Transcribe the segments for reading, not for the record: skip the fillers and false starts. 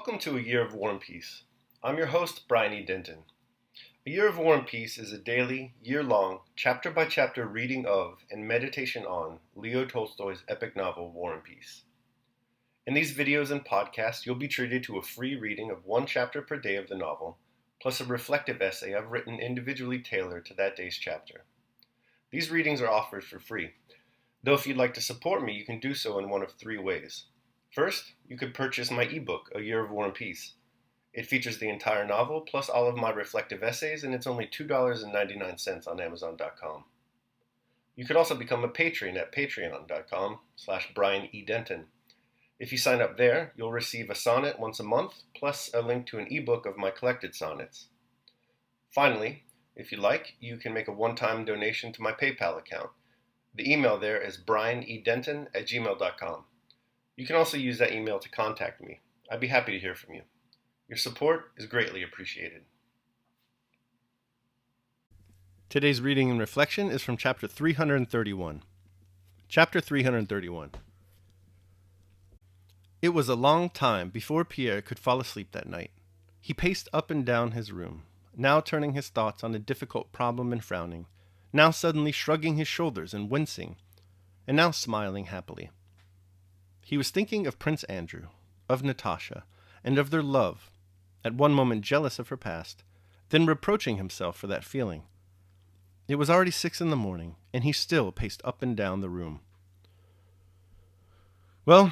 Welcome to A Year of War and Peace. I'm your host, Brian E. Denton. A Year of War and Peace is a daily, year-long, chapter-by-chapter reading of and meditation on Leo Tolstoy's epic novel, War and Peace. In these videos and podcasts, you'll be treated to a free reading of one chapter per day of the novel, plus a reflective essay I've written individually tailored to that day's chapter. These readings are offered for free, though if you'd like to support me, you can do so in one of three ways. First, you could purchase my ebook, A Year of War and Peace. It features the entire novel, plus all of my reflective essays, and it's only $2.99 on Amazon.com. You could also become a patron at patreon.com/Brian E. Denton. If you sign up there, you'll receive a sonnet once a month, plus a link to an ebook of my collected sonnets. Finally, if you like, you can make a one-time donation to my PayPal account. The email there is brianedenton@gmail.com. You can also use that email to contact me. I'd be happy to hear from you. Your support is greatly appreciated. Today's reading and reflection is from chapter 331. Chapter 331. It was a long time before Pierre could fall asleep that night. He paced up and down his room, now turning his thoughts on a difficult problem and frowning, now suddenly shrugging his shoulders and wincing, and now smiling happily. He was thinking of Prince Andrew, of Natasha, and of their love, at one moment jealous of her past, then reproaching himself for that feeling. It was already 6 a.m, and he still paced up and down the room. Well,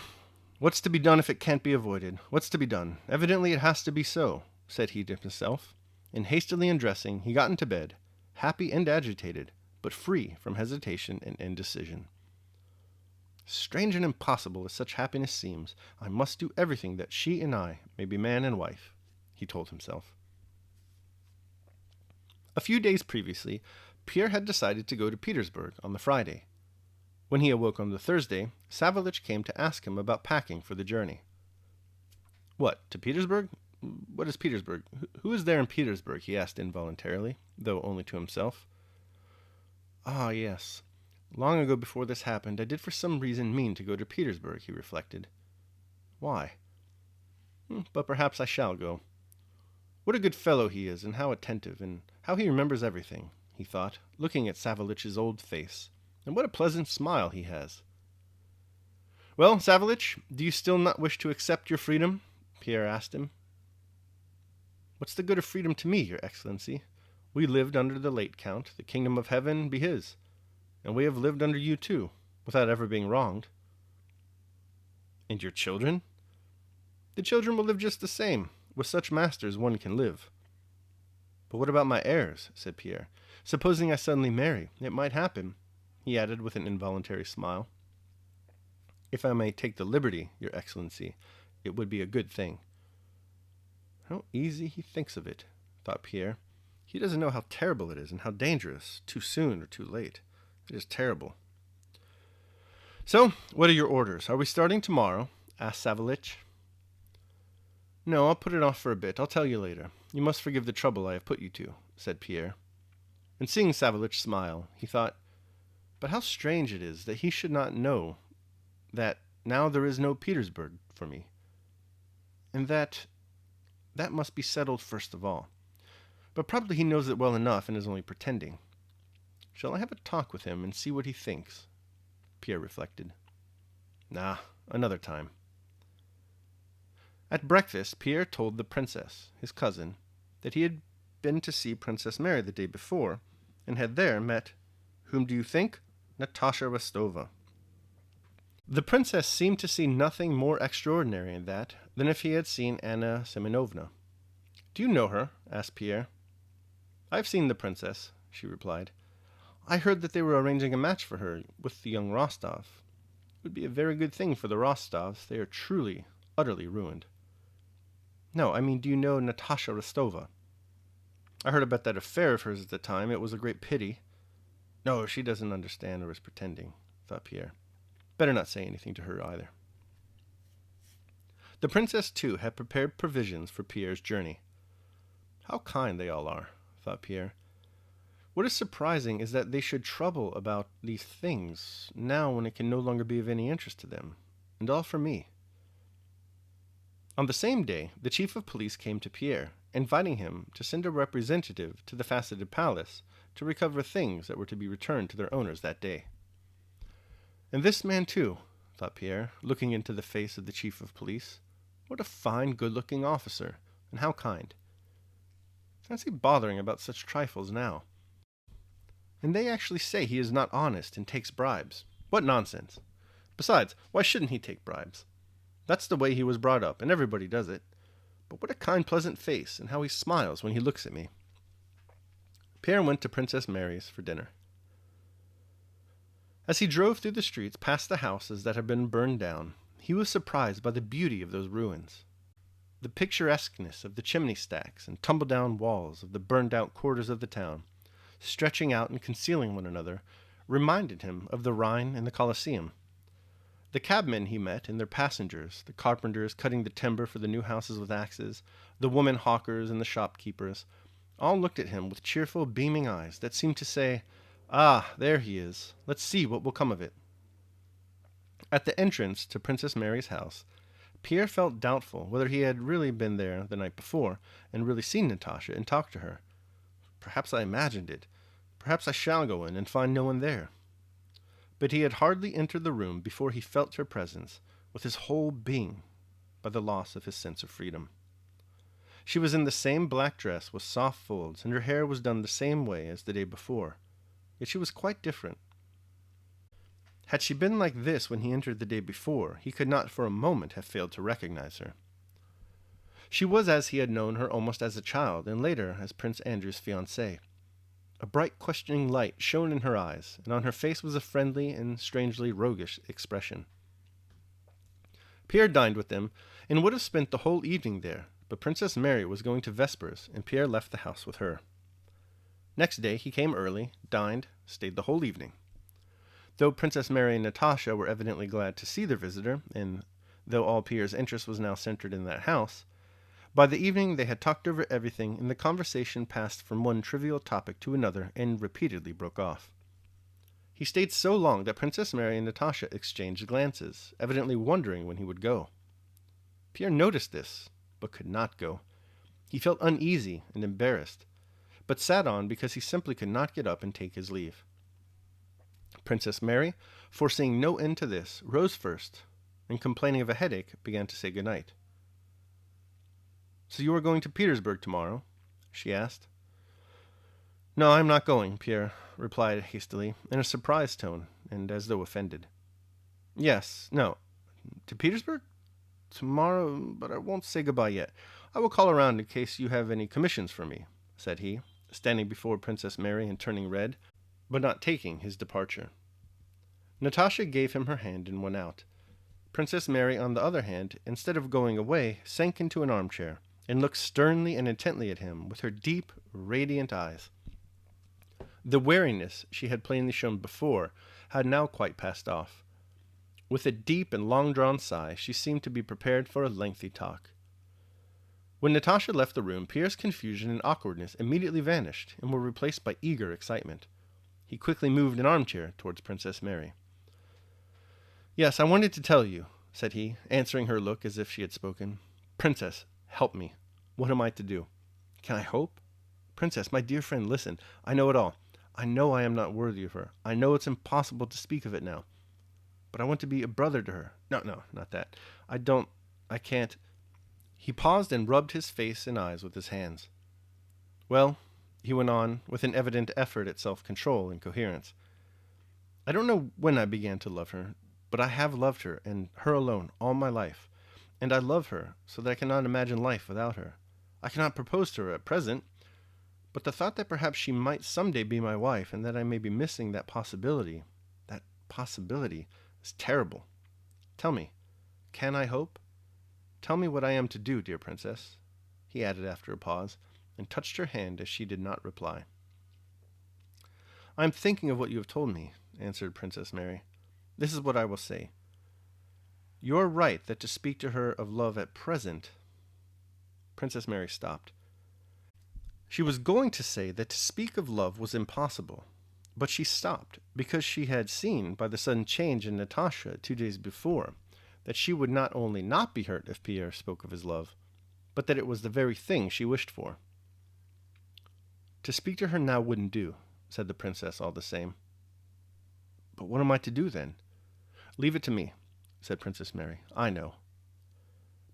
what's to be done if it can't be avoided? What's to be done? Evidently it has to be so, said he to himself, and hastily undressing, he got into bed, happy and agitated, but free from hesitation and indecision. Strange and impossible as such happiness seems, I must do everything that she and I may be man and wife, he told himself. A few days previously, Pierre had decided to go to Petersburg on the Friday. When he awoke on the Thursday, Savelich came to ask him about packing for the journey. What, to Petersburg? What is Petersburg? Who is there in Petersburg? He asked involuntarily, though only to himself. Ah, yes. Long ago before this happened, I did for some reason mean to go to Petersburg, he reflected. Why? But perhaps I shall go. What a good fellow he is, and how attentive, and how he remembers everything, he thought, looking at Savelich's old face. And what a pleasant smile he has. Well, Savelich, do you still not wish to accept your freedom? Pierre asked him. What's the good of freedom to me, your excellency? We lived under the late count, the kingdom of heaven be his. And we have lived under you too, without ever being wronged. And your children? The children will live just the same. With such masters one can live. But what about my heirs? Said Pierre. Supposing I suddenly marry, it might happen, he added with an involuntary smile. If I may take the liberty, your excellency, it would be a good thing. How easy he thinks of it, thought Pierre. He doesn't know how terrible it is and how dangerous, too soon or too late. It is terrible. So, what are your orders? Are we starting tomorrow? Asked Savelich. No, I'll put it off for a bit. I'll tell you later. You must forgive the trouble I have put you to, said Pierre. And seeing Savelich smile, he thought, but how strange it is that he should not know that now there is no Petersburg for me, and that must be settled first of all. But probably he knows it well enough and is only pretending. Shall I have a talk with him and see what he thinks? Pierre reflected. Nah, another time. At breakfast, Pierre told the princess, his cousin, that he had been to see Princess Mary the day before, and had there met, whom do you think? Natasha Rostova. The princess seemed to see nothing more extraordinary in that than if he had seen Anna Semyonovna. Do you know her? Asked Pierre. I've seen the princess, she replied. I heard that they were arranging a match for her with the young Rostov. It would be a very good thing for the Rostovs. They are truly, utterly ruined. No, I mean, do you know Natasha Rostova? I heard about that affair of hers at the time. It was a great pity. No, she doesn't understand or is pretending, thought Pierre. Better not say anything to her either. The princess, too, had prepared provisions for Pierre's journey. How kind they all are, thought Pierre. What is surprising is that they should trouble about these things now when it can no longer be of any interest to them, and all for me. On the same day, the chief of police came to Pierre, inviting him to send a representative to the faceted palace to recover things that were to be returned to their owners that day. And this man too, thought Pierre, looking into the face of the chief of police. What a fine, good-looking officer, and how kind. Fancy bothering about such trifles now. And they actually say he is not honest and takes bribes. What nonsense. Besides, why shouldn't he take bribes? That's the way he was brought up, and everybody does it. But what a kind, pleasant face, and how he smiles when he looks at me. Pierre went to Princess Mary's for dinner. As he drove through the streets past the houses that had been burned down, he was surprised by the beauty of those ruins. The picturesqueness of the chimney stacks and tumble-down walls of the burned-out quarters of the town, stretching out and concealing one another, reminded him of the Rhine and the Colosseum. The cabmen he met and their passengers, the carpenters cutting the timber for the new houses with axes, the woman hawkers and the shopkeepers, all looked at him with cheerful, beaming eyes that seemed to say, "Ah, there he is. Let's see what will come of it." At the entrance to Princess Mary's house, Pierre felt doubtful whether he had really been there the night before and really seen Natasha and talked to her. Perhaps I imagined it. Perhaps I shall go in and find no one there. But he had hardly entered the room before he felt her presence with his whole being by the loss of his sense of freedom. She was in the same black dress with soft folds, and her hair was done the same way as the day before. Yet she was quite different. Had she been like this when he entered the day before, he could not for a moment have failed to recognize her. She was as he had known her almost as a child, and later as Prince Andrew's fiancée. A bright questioning light shone in her eyes, and on her face was a friendly and strangely roguish expression. Pierre dined with them, and would have spent the whole evening there, but Princess Mary was going to vespers, and Pierre left the house with her. Next day he came early, dined, stayed the whole evening. Though Princess Mary and Natasha were evidently glad to see their visitor, and though all Pierre's interest was now centered in that house, by the evening they had talked over everything, and the conversation passed from one trivial topic to another and repeatedly broke off. He stayed so long that Princess Mary and Natasha exchanged glances, evidently wondering when he would go. Pierre noticed this, but could not go. He felt uneasy and embarrassed, but sat on because he simply could not get up and take his leave. Princess Mary, foreseeing no end to this, rose first, and complaining of a headache, began to say good night. "So you are going to Petersburg tomorrow?" she asked. "No, I am not going," Pierre replied hastily, in a surprised tone, and as though offended. "No. To Petersburg? Tomorrow, but I won't say goodbye yet. I will call around in case you have any commissions for me," said he, standing before Princess Mary and turning red, but not taking his departure. Natasha gave him her hand and went out. Princess Mary, on the other hand, instead of going away, sank into an armchair, and looked sternly and intently at him with her deep, radiant eyes. The wariness she had plainly shown before had now quite passed off. With a deep and long-drawn sigh, she seemed to be prepared for a lengthy talk. When Natasha left the room, Pierre's confusion and awkwardness immediately vanished and were replaced by eager excitement. He quickly moved an armchair towards Princess Mary. "Yes, I wanted to tell you," said he, answering her look as if she had spoken. "Princess, help me. What am I to do? Can I hope? Princess, my dear friend, listen. I know it all. I know I am not worthy of her. I know it's impossible to speak of it now. But I want to be a brother to her. No, not that. I can't." He paused and rubbed his face and eyes with his hands. "Well," he went on, with an evident effort at self-control and coherence, "I don't know when I began to love her, but I have loved her, and her alone, all my life. And I love her so that I cannot imagine life without her. I cannot propose to her at present, but the thought that perhaps she might someday be my wife, and that I may be missing that possibility is terrible. Tell me, can I hope? Tell me what I am to do, dear Princess," he added after a pause, and touched her hand as she did not reply. "I am thinking of what you have told me," answered Princess Mary. "This is what I will say. You are right that to speak to her of love at present—" Princess Mary stopped. She was going to say that to speak of love was impossible, but she stopped because she had seen, by the sudden change in Natasha 2 days before, that she would not only not be hurt if Pierre spoke of his love, but that it was the very thing she wished for. To speak to her now wouldn't do, said the princess all the same. But what am I to do then? Leave it to me, said Princess Mary. I know.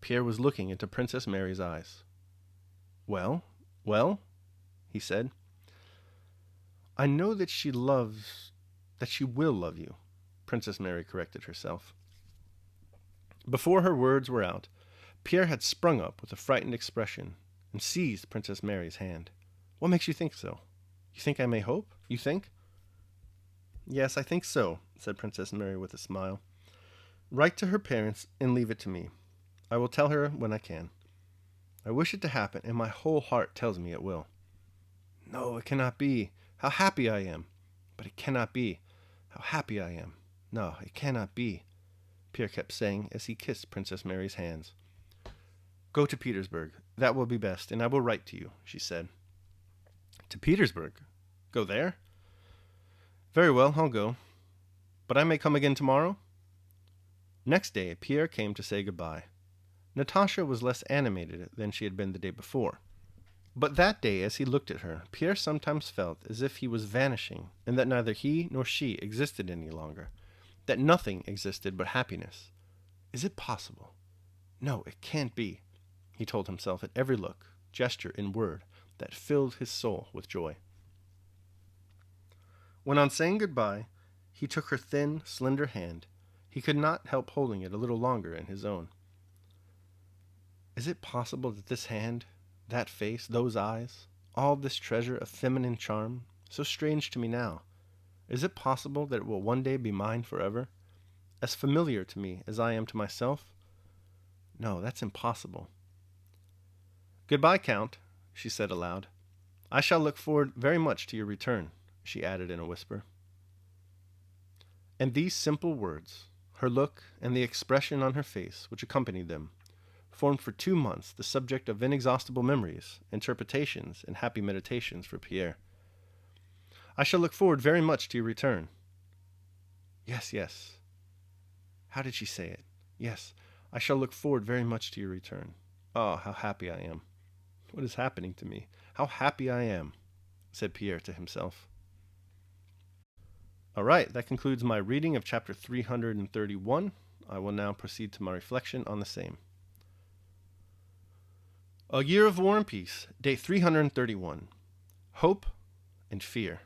Pierre was looking into Princess Mary's eyes. Well, he said. I know that she will love you, Princess Mary corrected herself. Before her words were out, Pierre had sprung up with a frightened expression and seized Princess Mary's hand. What makes you think so? You think I may hope? You think? Yes, I think so, said Princess Mary with a smile. Write to her parents and leave it to me. I will tell her when I can. I wish it to happen, and my whole heart tells me it will. No, it cannot be. How happy I am. But it cannot be. How happy I am. No, it cannot be, Pierre kept saying as he kissed Princess Mary's hands. Go to Petersburg. That will be best, and I will write to you, she said. To Petersburg? Go there? Very well, I'll go. But I may come again tomorrow? Next day, Pierre came to say goodbye. Natasha was less animated than she had been the day before. But that day, as he looked at her, Pierre sometimes felt as if he was vanishing, and that neither he nor she existed any longer, that nothing existed but happiness. Is it possible? No, it can't be, he told himself at every look, gesture, and word that filled his soul with joy. When on saying goodbye, he took her thin, slender hand, he could not help holding it a little longer in his own. Is it possible that this hand, that face, those eyes, all this treasure of feminine charm, so strange to me now, is it possible that it will one day be mine forever, as familiar to me as I am to myself? No, that's impossible. Goodbye, Count, she said aloud. I shall look forward very much to your return, she added in a whisper. And these simple words, her look and the expression on her face which accompanied them, formed for 2 months the subject of inexhaustible memories, interpretations, and happy meditations for Pierre. I shall look forward very much to your return. Yes, yes. How did she say it? Yes, I shall look forward very much to your return. Oh, how happy I am. What is happening to me? How happy I am, said Pierre to himself. All right, that concludes my reading of chapter 331. I will now proceed to my reflection on the same. A Year of War and Peace, day 331. Hope and Fear.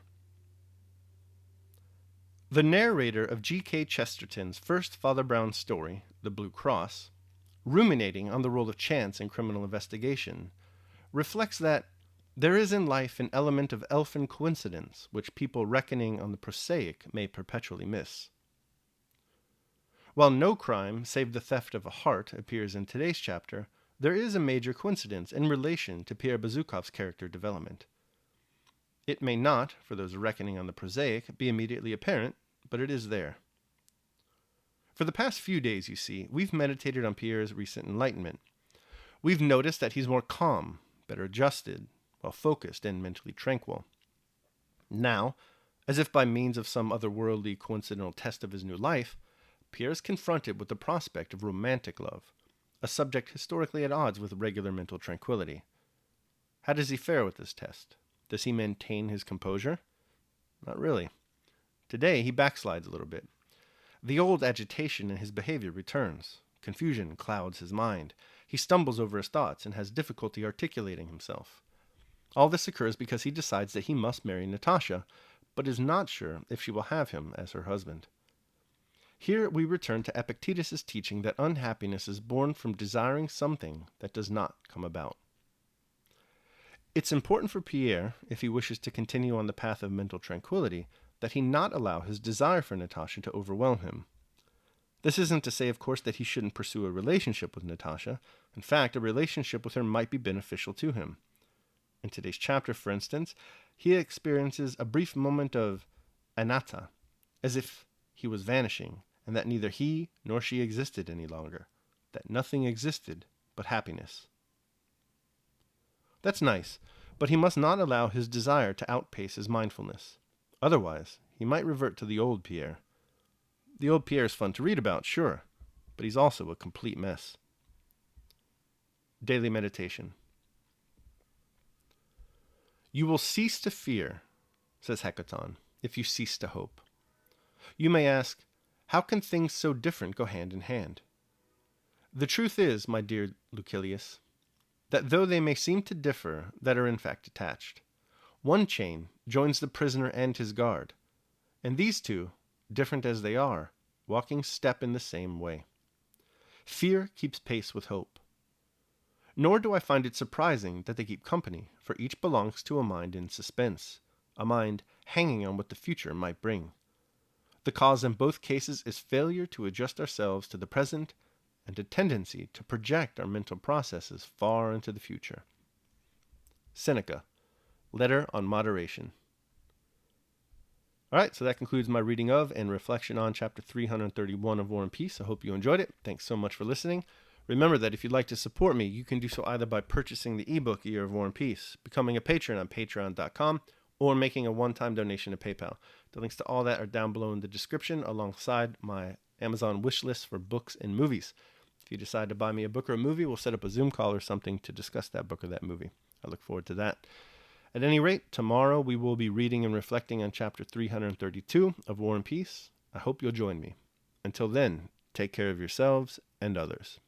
The narrator of G.K. Chesterton's first Father Brown story, The Blue Cross, ruminating on the role of chance in criminal investigation, reflects that there is in life an element of elfin coincidence which people reckoning on the prosaic may perpetually miss. While no crime save the theft of a heart appears in today's chapter, there is a major coincidence in relation to Pierre Bezukhov's character development. It may not, for those reckoning on the prosaic, be immediately apparent, but it is there. For the past few days, you see, we've meditated on Pierre's recent enlightenment. We've noticed that he's more calm, better adjusted, well-focused, and mentally tranquil. Now, as if by means of some otherworldly coincidental test of his new life, Pierre is confronted with the prospect of romantic love, a subject historically at odds with regular mental tranquility. How does he fare with this test? Does he maintain his composure? Not really. Today, he backslides a little bit. The old agitation in his behavior returns. Confusion clouds his mind. He stumbles over his thoughts and has difficulty articulating himself. All this occurs because he decides that he must marry Natasha, but is not sure if she will have him as her husband. Here we return to Epictetus's teaching that unhappiness is born from desiring something that does not come about. It's important for Pierre, if he wishes to continue on the path of mental tranquility, that he not allow his desire for Natasha to overwhelm him. This isn't to say, of course, that he shouldn't pursue a relationship with Natasha. In fact, a relationship with her might be beneficial to him. In today's chapter, for instance, he experiences a brief moment of anatta, as if he was vanishing, and that neither he nor she existed any longer, that nothing existed but happiness. That's nice, but he must not allow his desire to outpace his mindfulness. Otherwise, he might revert to the old Pierre. The old Pierre is fun to read about, sure, but he's also a complete mess. Daily meditation. You will cease to fear, says Hecaton, if you cease to hope. You may ask, how can things so different go hand in hand? The truth is, my dear Lucilius, that though they may seem to differ, that are in fact attached. One chain joins the prisoner and his guard, and these two, different as they are, walking step in the same way. Fear keeps pace with hope. Nor do I find it surprising that they keep company, for each belongs to a mind in suspense, a mind hanging on what the future might bring. The cause in both cases is failure to adjust ourselves to the present and a tendency to project our mental processes far into the future. Seneca, Letter on Moderation. All right, so that concludes my reading of and reflection on chapter 331 of War and Peace. I hope you enjoyed it. Thanks so much for listening. Remember that if you'd like to support me, you can do so either by purchasing the ebook Year of War and Peace, becoming a patron on patreon.com, or making a one-time donation to PayPal. The links to all that are down below in the description alongside my Amazon wish list for books and movies. If you decide to buy me a book or a movie, we'll set up a Zoom call or something to discuss that book or that movie. I look forward to that. At any rate, tomorrow we will be reading and reflecting on chapter 332 of War and Peace. I hope you'll join me. Until then, take care of yourselves and others.